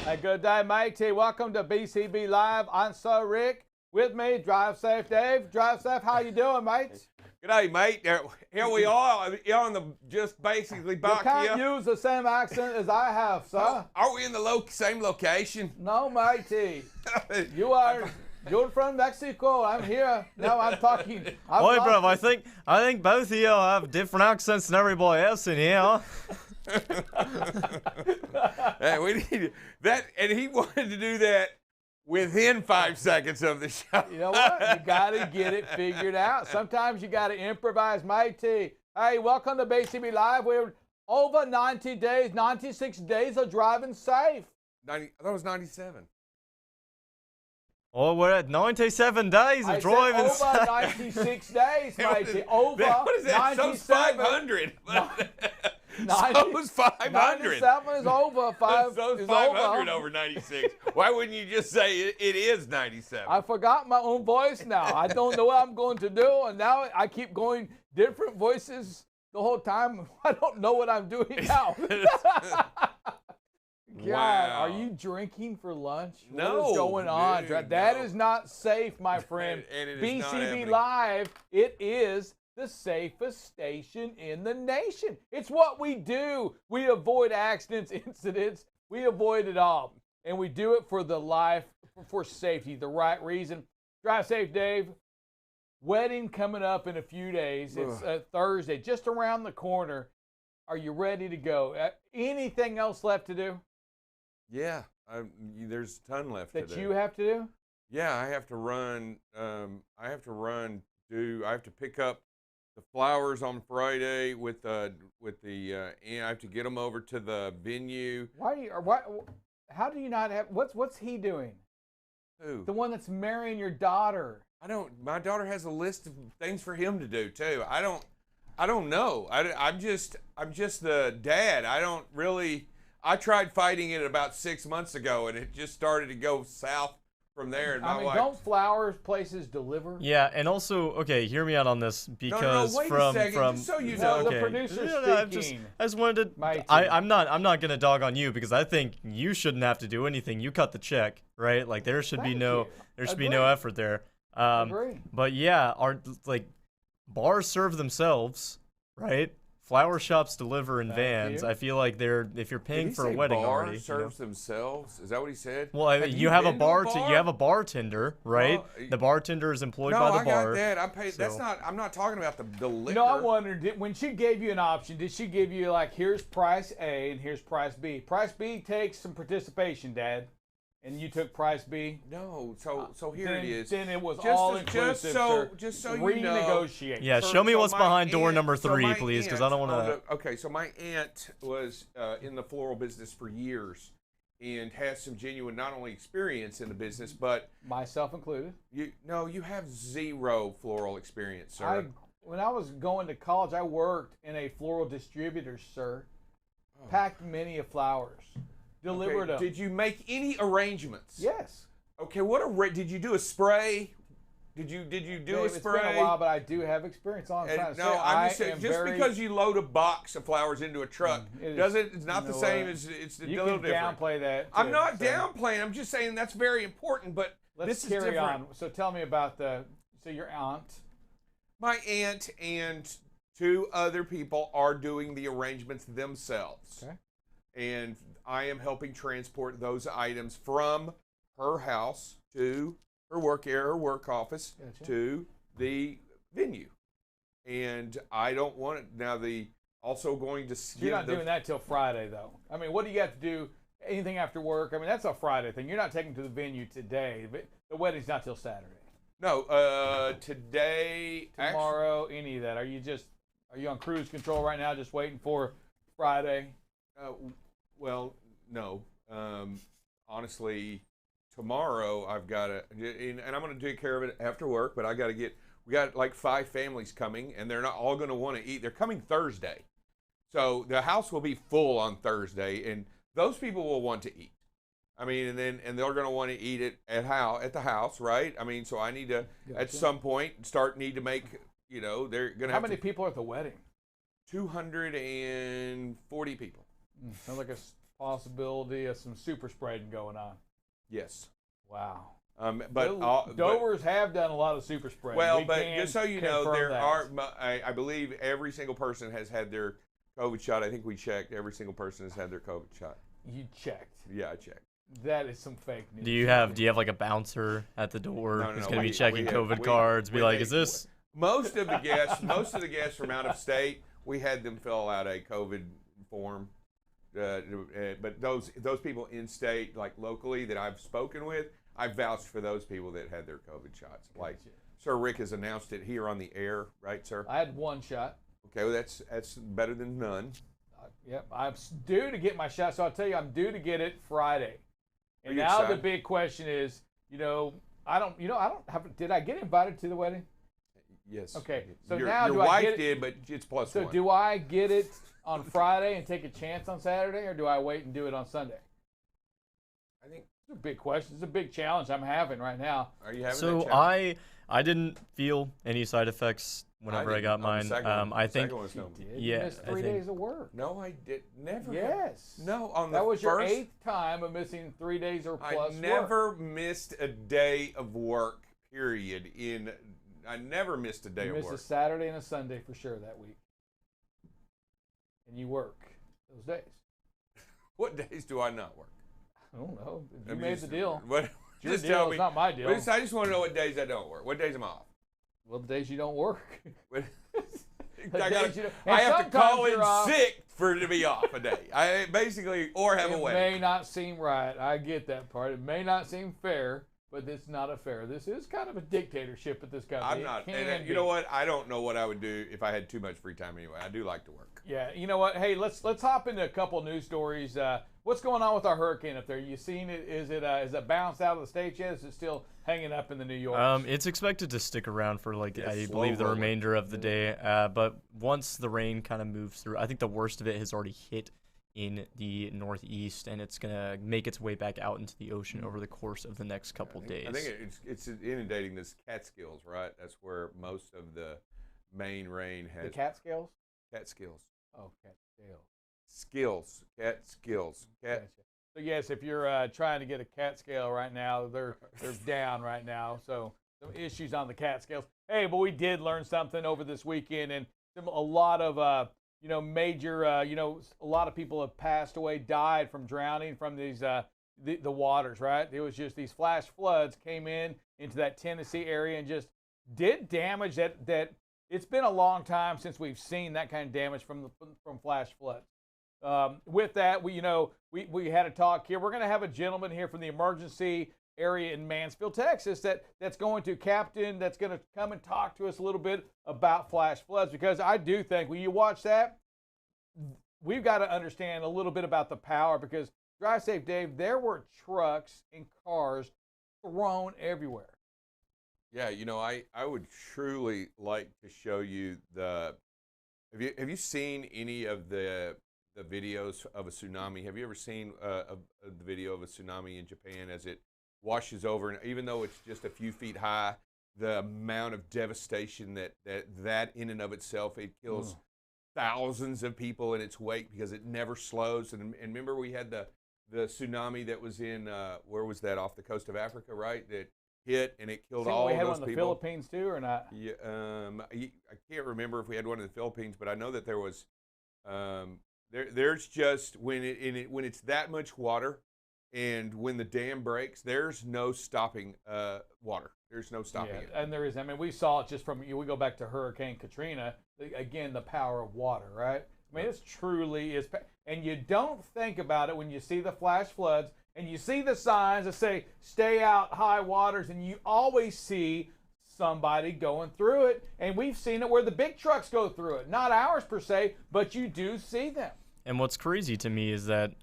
Hey, good day, matey. Welcome to BCB Live. I'm Sir Rick. With me, Drive Safe Dave. Drive Safe, how you doing, mate? Good day, mate. Here we are. You're on the just basically back You here. can't use the same accent as I have, sir. Are we in the same location? No, matey. You're from Mexico. I'm here. Now I'm talking. Oi, bro, I think both of you have different accents than everybody else in here. Hey, we need that, and he wanted to do that within 5 seconds of the show. You know what? You got to get it figured out. Sometimes you got to improvise, matey. Hey, welcome to BCB Live. We're over 90 days, 96 days of driving safe. 90, I thought it was 97. Oh, we're at 97 days of driving over safe. 96 days, matey. Over what is that? 97. So's 500. So's 500. 97 is over. So's 500 over 96. Why wouldn't you just say it is 97? I forgot my own voice now. I don't know what I'm going to do, and now I keep going different voices the whole time. I don't know what I'm doing now. God, wow. Are you drinking for lunch? No. What is going on? Dude, That no. is not safe, my friend. And it is not BCB happening. Live, it is the safest station in the nation. It's what we do. We avoid accidents, incidents. We avoid it all. And we do it for the life, for safety, the right reason. Drive safe, Dave. Wedding coming up in a few days. It's Thursday, just around the corner. Are you ready to go? Anything else left to do? Yeah, there's a ton left to do. That you have to do? Yeah, I have to run. I have to pick up the flowers on Friday with the. And I have to get them over to the venue. How do you not have? What's he doing? Who? The one that's marrying your daughter. I don't. My daughter has a list of things for him to do too. I don't know. I'm just the dad. I don't really. I tried fighting it about 6 months ago, and it just started to go south from there. And my wife, don't flowers places deliver? Yeah, and also, okay, hear me out on this because wait from a second, just so you No, know. the okay. producer's speaking. I just wanted to. Mighty. I'm not gonna dog on you because I think you shouldn't have to do anything. You cut the check, right? Like there should be Thank no you. there should be Agree. no effort there. Agree. But yeah, bars serve themselves, right? Flower shops deliver in Thank vans. you. I feel like if you're paying Did he for a say wedding bar already, serves themselves? Is that what he said? well, Have you have a been to bar. bar? You have a bartender, right? Well, the bartender is employed No, by the I bar. got that. I paid. That's so- not. I'm not talking about the liquor. No, I wondered, when she gave you an option, did she give you like, here's price A and here's price B? Price B takes some participation, Dad. And you took price B? No, so here then, it is. Then it was Just all as- inclusive. just so you renegotiate. Yeah, So- show me so what's my behind door aunt- number so 3, my please, because I aunt don't want to. Okay, so my aunt was in the floral business for years, and has some genuine not only experience in the business, but Myself included. you have zero floral experience, sir. When I was going to college, I worked in a floral distributor, sir. Packed many of flowers. Delivered them. Did you make any arrangements? Yes. Okay, did you do a spray? Did you do a spray? It's been a while, but I do have experience. All I'm trying to say, I'm just saying, am just very, because you load a box of flowers into a truck it's not the same as it's a you little can different. downplay that. I'm too, not so downplaying. I'm just saying that's very important. But Let's this is carry different. on. So tell me about your aunt. My aunt and 2 other people are doing the arrangements themselves. Okay. And I am helping transport those items from her house to her work area, her work office, Gotcha. to the venue. And I don't want it now. Also going to You're not doing that till Friday, though. I mean, what do you have to do? Anything after work? I mean, that's a Friday thing. You're not taking to the venue today. But the wedding's not till Saturday. No, today, Tomorrow, any of that. Are you on cruise control right now, just waiting for Friday? Well, no. Honestly, tomorrow I've got to, and I'm going to take care of it after work. But we got like 5 families coming, and they're not all going to want to eat. They're coming Thursday, so the house will be full on Thursday, and those people will want to eat. I mean, and they're going to want to eat it at the house, right? I mean, so I need to at some point need to make. They're going to. How many people are at the wedding? 240 people. Sounds like a possibility of some super spreading going on. Yes. Wow. Dovers have done a lot of super spreading. Well, but just so you know, there that. are. I believe every single person has had their COVID shot. I think we checked. Every single person has had their COVID shot. You checked. Yeah, I checked. That is some fake news. Do you have like a bouncer at the door who's going to be checking COVID cards? Be like, is this? Most of the guests from out of state, we had them fill out a COVID form. But those people in state, like locally, that I've spoken with, I vouched for those people that had their COVID shots. Like Sir Rick has announced it here on the air, right, sir? I had one shot. Okay, well that's better than none. Yep, I'm due to get my shot, so I'll tell you, I'm due to get it Friday. And now excited? the big question is, I don't have. Did I get invited to the wedding? Yes. Okay, so your now your do wife I get it? did, but it's plus So one. do I get it on Friday and take a chance on Saturday, or do I wait and do it on Sunday? I think it's a big question. It's a big challenge I'm having right now. Are you having So that challenge? I didn't feel any side effects whenever I got didn't on the mine. second one. I The think second one's no. You Yeah, missed I 3 think- days of work. No, I did never. Yes. No, on the That was your first, 8th time of missing 3 days or plus I work. never missed a day of work. Period. I never missed a day You of missed work. a Saturday and a Sunday for sure that week. And you work those days. What days do I not work? I don't know. You I'm made just- the deal. What? Your Just deal. tell It's me. not my deal. I just want to know what days I don't work. What days am I off? Well, the days you don't work. What- The I, days you don't- I and have to call sometimes in you're off. sick to be off a day. I basically or have a It wedding. may not seem right. I get that part. It may not seem fair, but it's not a fair. This is kind of a dictatorship at this company. I'm not. And you know what? I don't know what I would do if I had too much free time anyway. I do like to work. Yeah, you know what? Hey, let's hop into a couple news stories. What's going on with our hurricane up there? You seen it? Is it bounced out of the state yet? Is it still hanging up in the New York? It's expected to stick around for Yeah, I slow believe the rolling. remainder of the day. But once the rain kind of moves through, I think the worst of it has already hit in the northeast, and it's gonna make its way back out into the ocean over the course of the next couple days. I think it's inundating this Catskills, right? That's where most of the main rain has. The Catskills? Catskills. Oh, Catskills. Catskills. Gotcha. So yes, if you're trying to get a cat scale right now, they're down right now. So some issues on the cat scales. Hey, but we did learn something over this weekend, and a lot of major a lot of people have passed away, died from drowning from these the waters. Right? It was just these flash floods came into that Tennessee area and just did damage that it's been a long time since we've seen that kind of damage from flash floods. With that, we had a talk here. We're going to have a gentleman here from the emergency area in Mansfield, Texas, that's going to come and talk to us a little bit about flash floods, because I do think when you watch that, we've got to understand a little bit about the power, because Drive Safe Dave, there were trucks and cars thrown everywhere. Yeah, I would truly like to show you have you seen any of the videos of a tsunami? Have you ever seen the video of a tsunami in Japan as it washes over? And even though it's just a few feet high, the amount of devastation that in and of itself, it kills thousands of people in its wake because it never slows. And remember, we had the tsunami that was in where was that, off the coast of Africa, right? That hit and it killed all we of had those one in the people. Philippines too, or not? Yeah, I can't remember if we had one in the Philippines, but I know that there was. There's just when it's that much water, and when the dam breaks, there's no stopping water. There's no stopping it. And there is. I mean, we saw it just from. We go back to Hurricane Katrina. Again, the power of water, right? I mean, it's truly is. And you don't think about it when you see the flash floods and you see the signs that say "Stay out, high waters," and you always see somebody going through it. And we've seen it where the big trucks go through it. Not ours per se, but you do see them. And what's crazy to me is that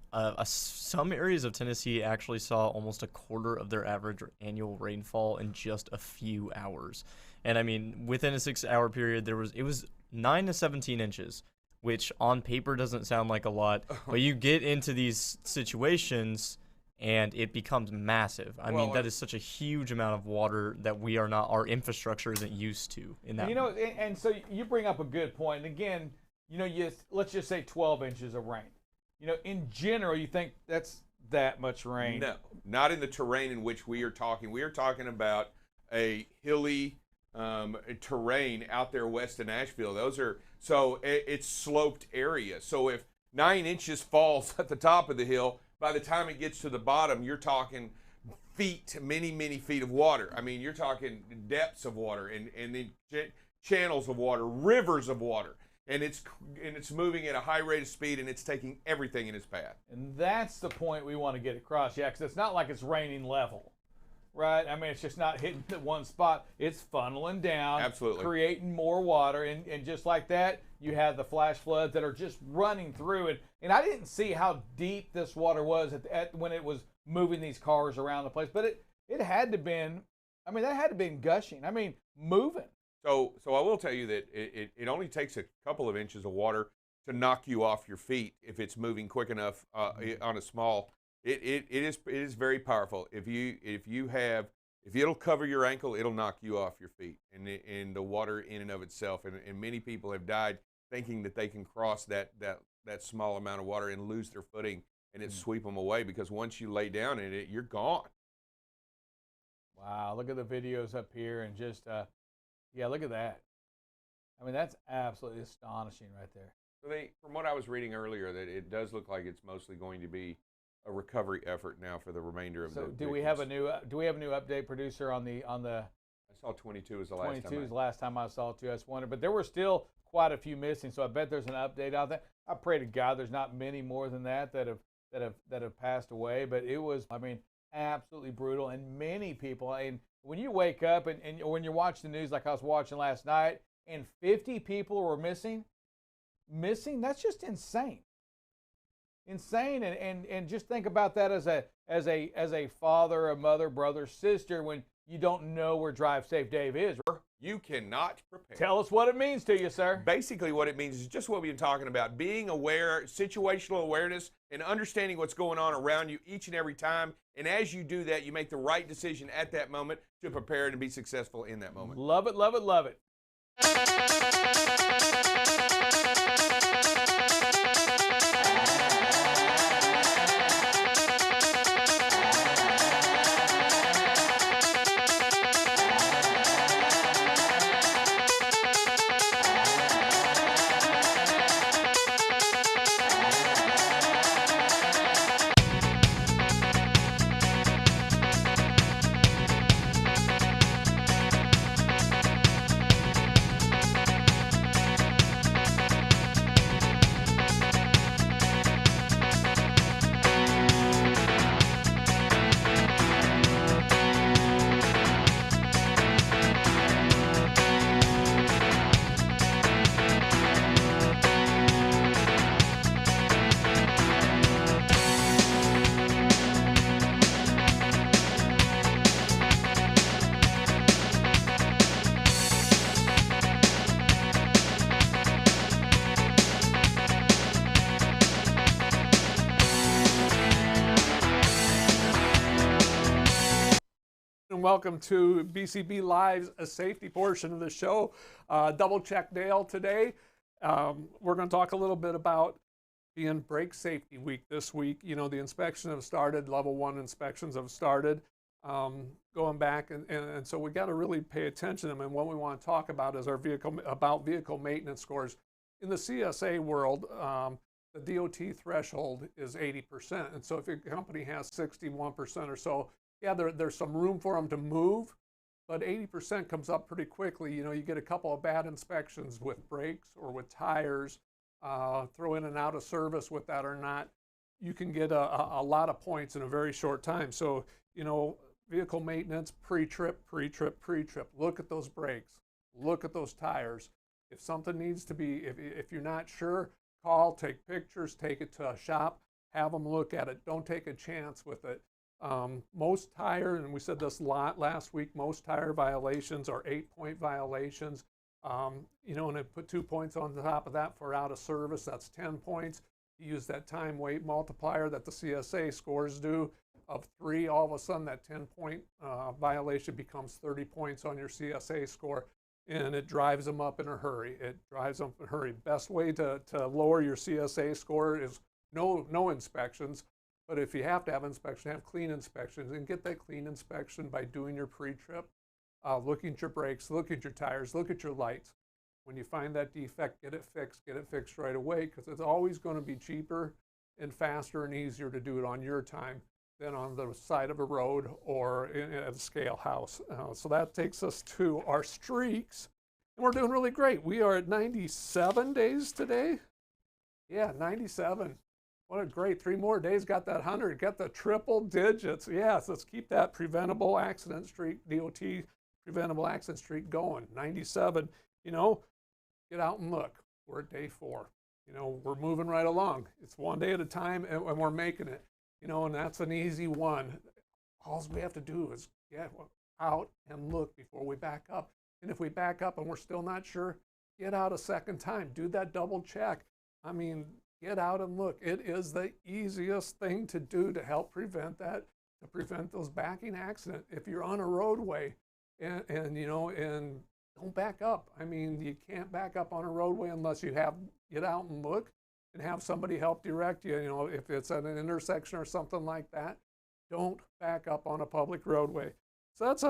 some areas of Tennessee actually saw almost a quarter of their average annual rainfall in just a few hours. And I mean, within a 6-hour period, it was 9 to 17 inches, which on paper doesn't sound like a lot, but you get into these situations and it becomes massive. I mean, that is such a huge amount of water that our infrastructure isn't used to in that. And so you bring up a good point. And again, let's just say 12 inches of rain. in general, you think that's that much rain. No, not in the terrain in which we are talking. We are talking about a hilly terrain out there west of Nashville. It's sloped area. So if 9 inches falls at the top of the hill, by the time it gets to the bottom, you're talking feet, many feet of water. I mean, you're talking depths of water and then channels of water, rivers of water. And it's moving at a high rate of speed, and it's taking everything in its path. And that's the point we want to get across, yeah, because it's not like it's raining level, right? I mean, it's just not hitting the one spot. It's funneling down, absolutely, creating more water, and just like that, you have the flash floods that are just running through it. And I didn't see how deep this water was when it was moving these cars around the place, but it had to been, I mean, that had to been gushing. I mean, moving. So I will tell you that it only takes a couple of inches of water to knock you off your feet if it's moving quick enough on a small. It is very powerful. If it'll cover your ankle, it'll knock you off your feet. And the water in and of itself, and many people have died thinking that they can cross that small amount of water and lose their footing and it sweep them away, because once you lay down in it, you're gone. Wow, look at the videos up here and just. Yeah, look at that. I mean, that's absolutely astonishing right there. So from what I was reading earlier, that it does look like it's mostly going to be a recovery effort now for the remainder of the. So do we have a new update producer on the? I saw 22 is the last time. 22 is the last time I saw it too. I just wondered, but there were still quite a few missing. So I bet there's an update out there. I pray to God there's not many more than that have passed away. But it was, I mean, absolutely brutal, and many people. And when you wake up and when you're watching the news like I was watching last night, and 50 people were missing, that's just insane. And just think about that as a father, a mother, brother, sister, when you don't know where Drive Safe Dave is. You cannot prepare. Tell us what it means to you, sir. Basically what it means is just what we've been talking about, being aware, situational awareness, and understanding what's going on around you each and every time. And as you do that, you make the right decision at that moment to prepare and be successful in that moment. Love it, love it, love it. Welcome to BCB Live's a safety portion of the show. Double check Dale today. We're going to talk a little bit about being brake safety week this week. You know, the inspections have started, level 1 inspections have started, going back, and so we got to really pay attention to them. And what we want to talk about is our vehicle maintenance scores. In the CSA world, the DOT threshold is 80%, and so if your company has 61% or so, yeah, there's some room for them to move, but 80% comes up pretty quickly. You know, you get a couple of bad inspections with brakes or with tires, throw in and out of service with that or not, you can get a lot of points in a very short time. So, you know, vehicle maintenance, pre-trip. Look at those brakes, look at those tires. If something needs to be, if you're not sure, call, take pictures, take it to a shop, have them look at it. Don't take a chance with it. Most tire, and we said this a lot last week, most tire violations are 8-point violations. You know, and I put 2 points on the top of that for out of service, that's 10 points. You use that time weight multiplier that the CSA scores do of 3, all of a sudden that 10-point violation becomes 30 points on your CSA score, and it drives them up in a hurry. Best way to lower your CSA score is no inspections. But if you have to have inspection, have clean inspections, and get that clean inspection by doing your pre-trip, looking at your brakes, look at your tires, look at your lights. When you find that defect, get it fixed right away, because it's always going to be cheaper and faster and easier to do it on your time than on the side of a road or at a scale house. So that takes us to our streaks. And we're doing really great. We are at 97 days today. Yeah, 97. What a great 3 more days, got that 100, got the triple digits. Yes, let's keep that preventable accident streak, DOT preventable accident streak going. 97, you know, get out and look. We're at day 4. You know, we're moving right along. It's one day at a time, and we're making it. You know, and that's an easy one. All we have to do is get out and look before we back up. And if we back up and we're still not sure, get out a second time. Do that double check. I mean, get out and look. It is the easiest thing to do to help prevent that, to prevent those backing accidents. If you're on a roadway and you know, and don't back up. I mean, you can't back up on a roadway unless you get out and look and have somebody help direct you. You know, if it's at an intersection or something like that, don't back up on a public roadway. So that's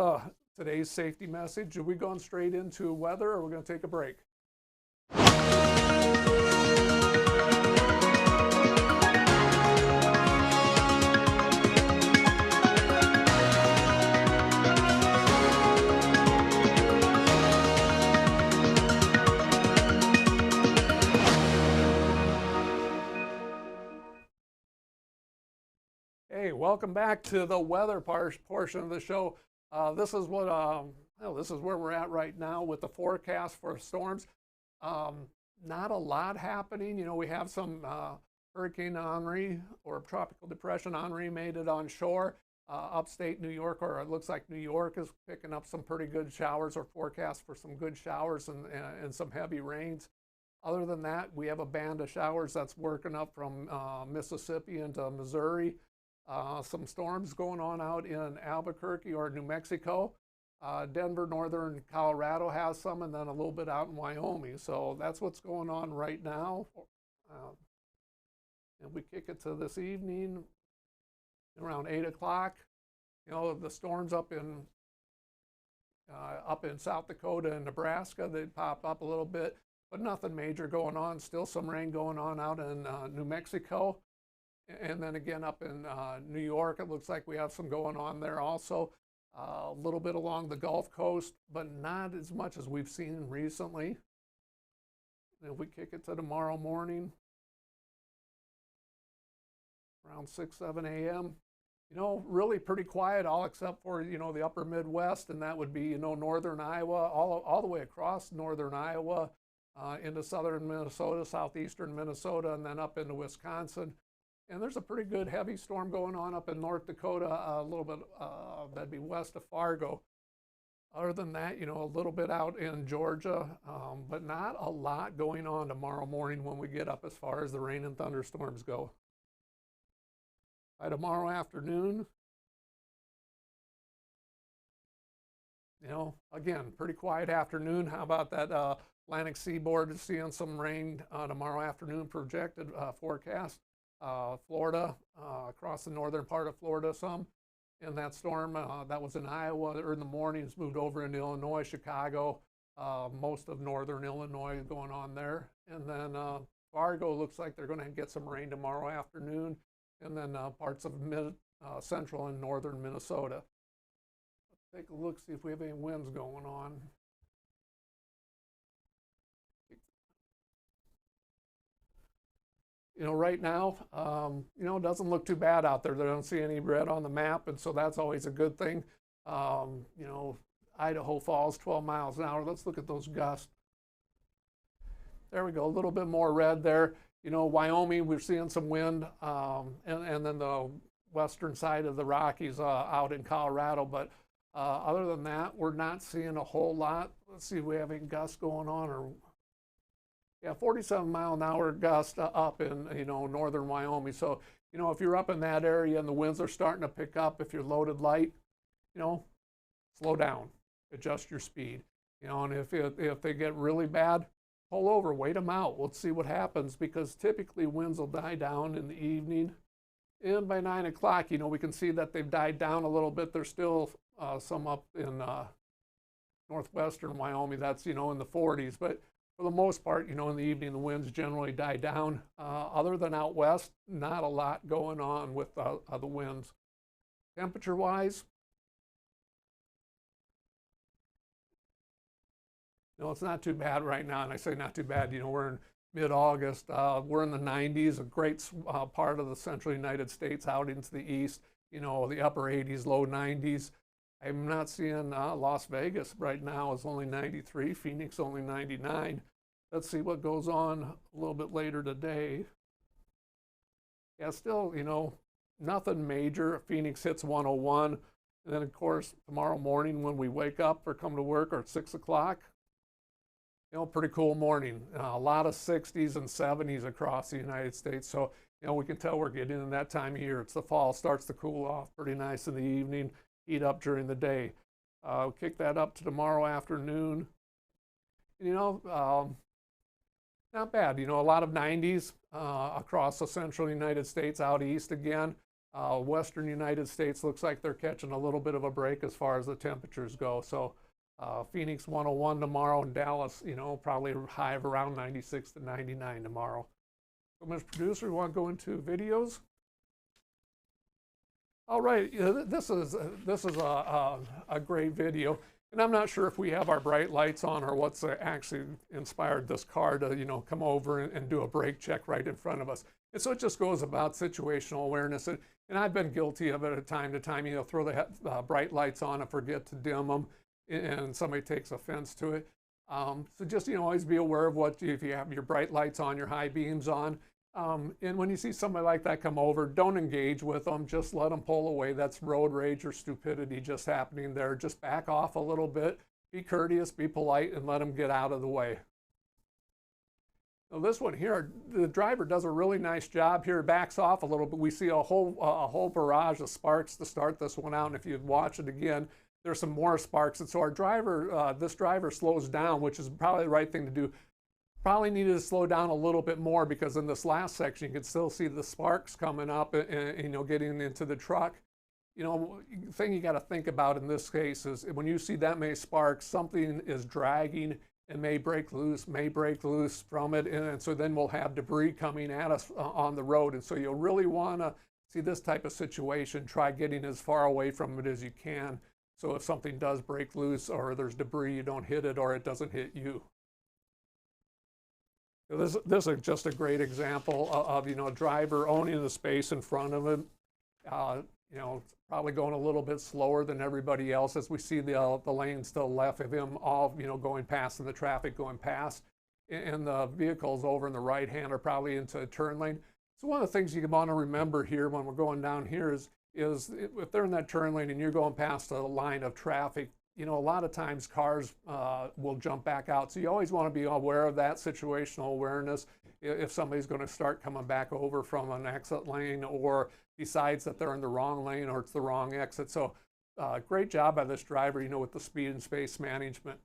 today's safety message. Are we going straight into weather, or are we going to take a break? Hey, welcome back to the weather portion of the show. This is where we're at right now with the forecast for storms. Not a lot happening. You know, we have some Hurricane Henri or Tropical Depression Henri made it on shore. Upstate New York, or it looks like New York is picking up some pretty good showers, or forecast for some good showers and some heavy rains. Other than that, we have a band of showers that's working up from Mississippi into Missouri. Some storms going on out in Albuquerque or New Mexico. Denver, northern Colorado has some, and then a little bit out in Wyoming. So that's what's going on right now. And we kick it to this evening around 8 o'clock. You know, the storms up in South Dakota and Nebraska, they pop up a little bit, but nothing major going on. Still some rain going on out in New Mexico. And then again up in New York, it looks like we have some going on there also. A little bit along the Gulf Coast, but not as much as we've seen recently. And if we kick it to tomorrow morning, around 6, 7 a.m., you know, really pretty quiet, all except for, you know, the upper Midwest, and that would be, you know, northern Iowa, all the way across northern Iowa, into southern Minnesota, southeastern Minnesota, and then up into Wisconsin. And there's a pretty good heavy storm going on up in North Dakota, a little bit, that'd be west of Fargo. Other than that, you know, a little bit out in Georgia, but not a lot going on tomorrow morning when we get up as far as the rain and thunderstorms go. By tomorrow afternoon, you know, again, pretty quiet afternoon. How about that Atlantic seaboard, seeing some rain tomorrow afternoon projected forecast. Florida, across the northern part of Florida some. And that storm that was in Iowa or in the morning has moved over into Illinois, Chicago, most of northern Illinois going on there. And then Fargo looks like they're going to get some rain tomorrow afternoon, and then parts of central and northern Minnesota. Let's take a look, see if we have any winds going on. You know, right now, you know, it doesn't look too bad out there. They don't see any red on the map, and so that's always a good thing. You know, Idaho Falls, 12 miles an hour. Let's look at those gusts. There we go, a little bit more red there. You know, Wyoming, we're seeing some wind, and then the western side of the Rockies out in Colorado. But other than that, we're not seeing a whole lot. Let's see if we have any gusts going on, or yeah, 47-mile-an-hour gust up in, you know, northern Wyoming. So, you know, if you're up in that area and the winds are starting to pick up, if you're loaded light, you know, slow down, adjust your speed. You know, and if they get really bad, pull over, wait them out. We'll see what happens, because typically winds will die down in the evening. And by 9 o'clock, you know, we can see that they've died down a little bit. There's still some up in northwestern Wyoming that's, you know, in the 40s. But for the most part, you know, in the evening, the winds generally die down. Other than out west, not a lot going on with the winds. Temperature-wise, no, it's not too bad right now. And I say not too bad, you know, we're in mid-August. We're in the 90s, a great part of the central United States out into the east, you know, the upper 80s, low 90s. I'm not seeing Las Vegas right now is only 93, Phoenix only 99. Let's see what goes on a little bit later today. Yeah, still, you know, nothing major. Phoenix hits 101. And then, of course, tomorrow morning when we wake up or come to work, or at 6 o'clock, you know, pretty cool morning. A lot of 60s and 70s across the United States. So, you know, we can tell we're getting in that time of year. It's the fall, starts to cool off pretty nice in the evening, heat up during the day. Kick that up to tomorrow afternoon. You know, not bad. You know, a lot of 90s across the central United States, out east again. Western United States looks like they're catching a little bit of a break as far as the temperatures go. So Phoenix 101 tomorrow, and Dallas, you know, probably a high of around 96 to 99 tomorrow. So, Mr. Producer, we want to go into videos. All right, this is a great video, and I'm not sure if we have our bright lights on or what's actually inspired this car to, you know, come over and do a brake check right in front of us. And so it just goes about situational awareness, and I've been guilty of it at time to time. You know, throw the bright lights on and forget to dim them, and somebody takes offense to it. So just, you know, always be aware of what, if you have your bright lights on, your high beams on. And when you see somebody like that come over, don't engage with them. Just let them pull away. That's road rage or stupidity just happening there. Just back off a little bit. Be courteous, be polite, and let them get out of the way. Now this one here, the driver does a really nice job here. Backs off a little bit. We see a whole barrage of sparks to start this one out. And if you watch it again, there's some more sparks. And so our driver, this driver slows down, which is probably the right thing to do. Probably needed to slow down a little bit more, because in this last section, you can still see the sparks coming up and you know, getting into the truck. You know, the thing you got to think about in this case is when you see that many sparks, something is dragging and may break loose from it. And so then we'll have debris coming at us on the road. And so you'll really want to see this type of situation, try getting as far away from it as you can. So if something does break loose or there's debris, you don't hit it or it doesn't hit you. This is just a great example of, you know, a driver owning the space in front of him. You know, probably going a little bit slower than everybody else, as we see the lanes to the left of him, all, you know, going past, and the traffic going past. And the vehicles over in the right hand are probably into a turn lane. So one of the things you want to remember here when we're going down here is if they're in that turn lane and you're going past a line of traffic, you know, a lot of times cars will jump back out. So you always want to be aware of that situational awareness. If somebody's going to start coming back over from an exit lane, or decides that they're in the wrong lane or it's the wrong exit. So great job by this driver, you know, with the speed and space management.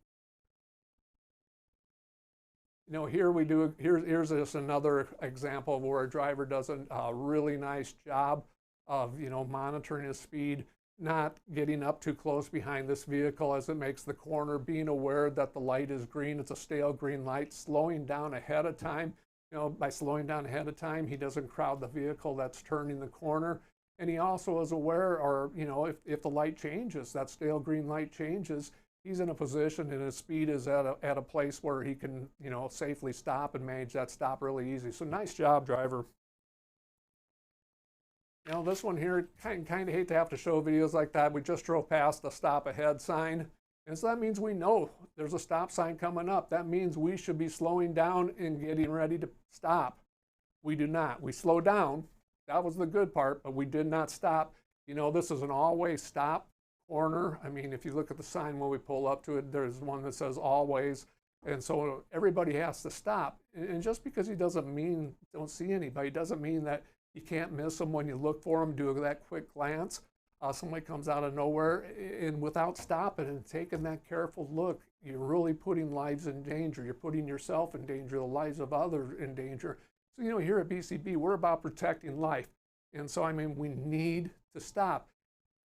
You know, here's just another example of where a driver does a really nice job of, you know, monitoring his speed, not getting up too close behind this vehicle as it makes the corner, being aware that the light is green, it's a stale green light, slowing down ahead of time. You know, by slowing down ahead of time, he doesn't crowd the vehicle that's turning the corner. And he also is aware, or, you know, if the light changes, that stale green light changes, he's in a position and his speed is at a place where he can, you know, safely stop and manage that stop really easy. So nice job, driver. You know, this one here, kind of hate to have to show videos like that. We just drove past the stop ahead sign. And so that means we know there's a stop sign coming up. That means we should be slowing down and getting ready to stop. We do not. We slow down. That was the good part, but we did not stop. You know, this is an always stop corner. I mean, if you look at the sign when we pull up to it, there's one that says always. And so everybody has to stop. And just because he doesn't mean don't see anybody, doesn't mean that you can't miss them when you look for them, do that quick glance. Somebody comes out of nowhere, and without stopping and taking that careful look, you're really putting lives in danger. You're putting yourself in danger, the lives of others in danger. So, you know, here at BCB, we're about protecting life. And so, I mean, we need to stop.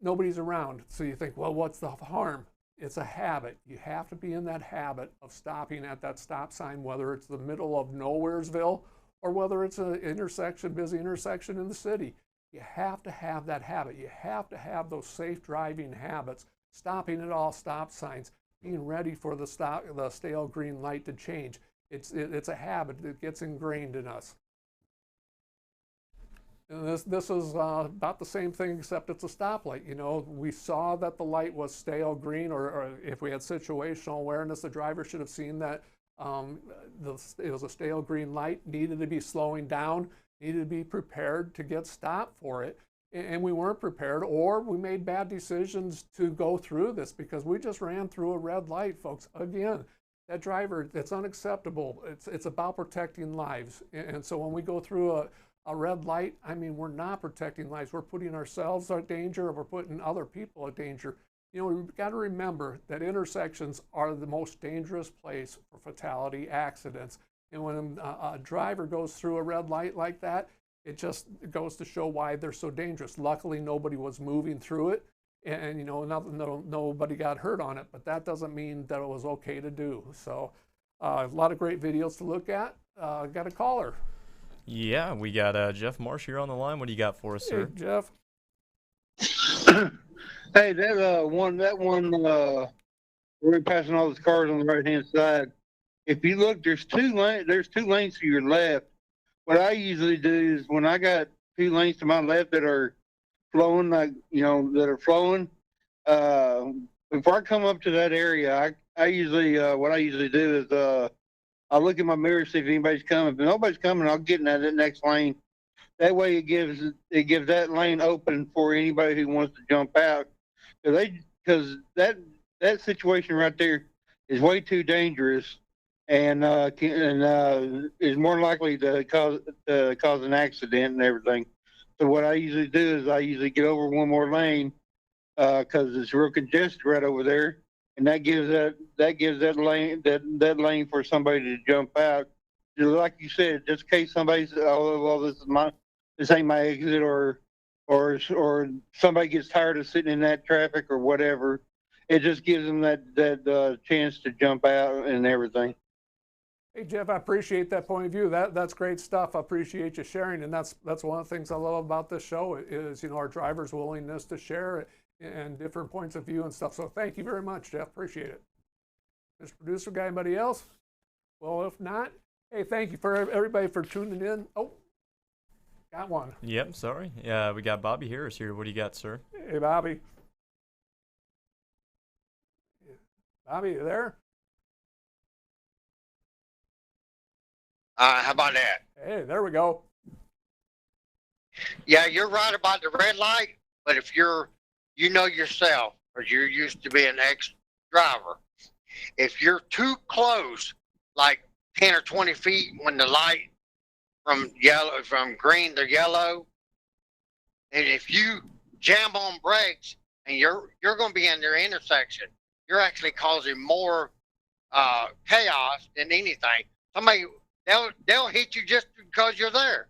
Nobody's around. So you think, well, what's the harm? It's a habit. You have to be in that habit of stopping at that stop sign, whether it's the middle of Nowheresville or whether it's an intersection, busy intersection in the city. You have to have that habit. You have to have those safe driving habits, stopping at all stop signs, being ready for the stale green light to change. It's a habit that gets ingrained in us. And this is about the same thing, except it's a stoplight. You know, we saw that the light was stale green, or if we had situational awareness, the driver should have seen that it was a stale green light, needed to be slowing down, needed to be prepared to get stopped for it. And we weren't prepared, or we made bad decisions to go through this because we just ran through a red light, folks. Again, that driver, that's unacceptable. It's about protecting lives. And so when we go through a red light, I mean, we're not protecting lives. We're putting ourselves at danger, or we're putting other people at danger. You know, we've got to remember that intersections are the most dangerous place for fatality accidents. And when a driver goes through a red light like that, it just goes to show why they're so dangerous. Luckily, nobody was moving through it, and you know, nobody got hurt on it, but that doesn't mean that it was okay to do. So a lot of great videos to look at. Got a caller. Yeah, we got Jeff Marsh here on the line. What do you got for us, sir? Hey, Jeff. Hey, that one, where we're passing all those cars on the right hand side. If you look, there's two lanes to your left. What I usually do is when I got 2 lanes to my left that are flowing, like, you know, before I come up to that area, I usually what I usually do is I look at my mirror, see if anybody's coming. If nobody's coming, I'll get in that next lane. That way, it gives that lane open for anybody who wants to jump out. Because that situation right there is way too dangerous, and is more likely to cause an accident and everything. So what I usually do is I usually get over one more lane because it's real congested right over there, and that gives that lane for somebody to jump out. Just like you said, just in case somebody's, oh well, this ain't my exit, or somebody gets tired of sitting in that traffic or whatever. It just gives them that chance to jump out and everything. Hey, Jeff, I appreciate that point of view. That's great stuff. I appreciate you sharing, and that's one of the things I love about this show is, you know, our drivers' willingness to share and different points of view and stuff. So thank you very much, Jeff. Appreciate it. Mr. Producer, got anybody else? Well, if not, hey, thank you for everybody for tuning in. Oh, got one. Yep, sorry. Yeah, we got Bobby Harris here. What do you got, sir? Hey, Bobby. Bobby, you there? How about that? Hey, there we go. Yeah, you're right about the red light, but if you know yourself, or you're used to being an ex-driver, if you're too close, like 10 or 20 feet when the light from green to yellow, and if you jam on brakes and you're going to be in their intersection, you're actually causing more chaos than anything. They'll hit you just because you're there.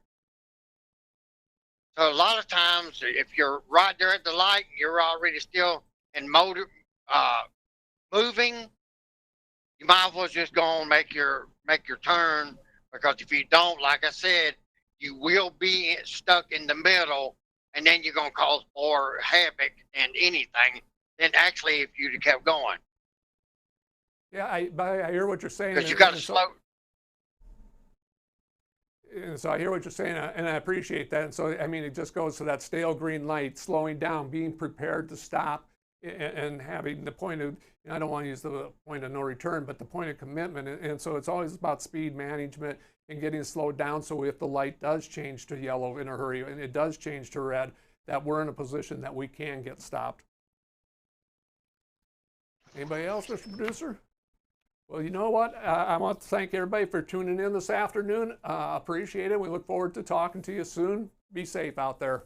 So a lot of times, if you're right there at the light, you're already still in motor moving. You might as well just go on and make your turn, because if you don't, like I said, you will be stuck in the middle, and then you're gonna cause more havoc than anything than actually if you'd have kept going. Yeah, I hear what you're saying. Because you got to slow. And so I hear what you're saying, and I appreciate that. And so, I mean, it just goes to that stale green light, slowing down, being prepared to stop, and having the point of, I don't want to use the point of no return, but the point of commitment. And so it's always about speed management and getting slowed down, so if the light does change to yellow in a hurry, and it does change to red, that we're in a position that we can get stopped. Anybody else, Mr. Producer? Well, you know what? I want to thank everybody for tuning in this afternoon. Appreciate it. We look forward to talking to you soon. Be safe out there.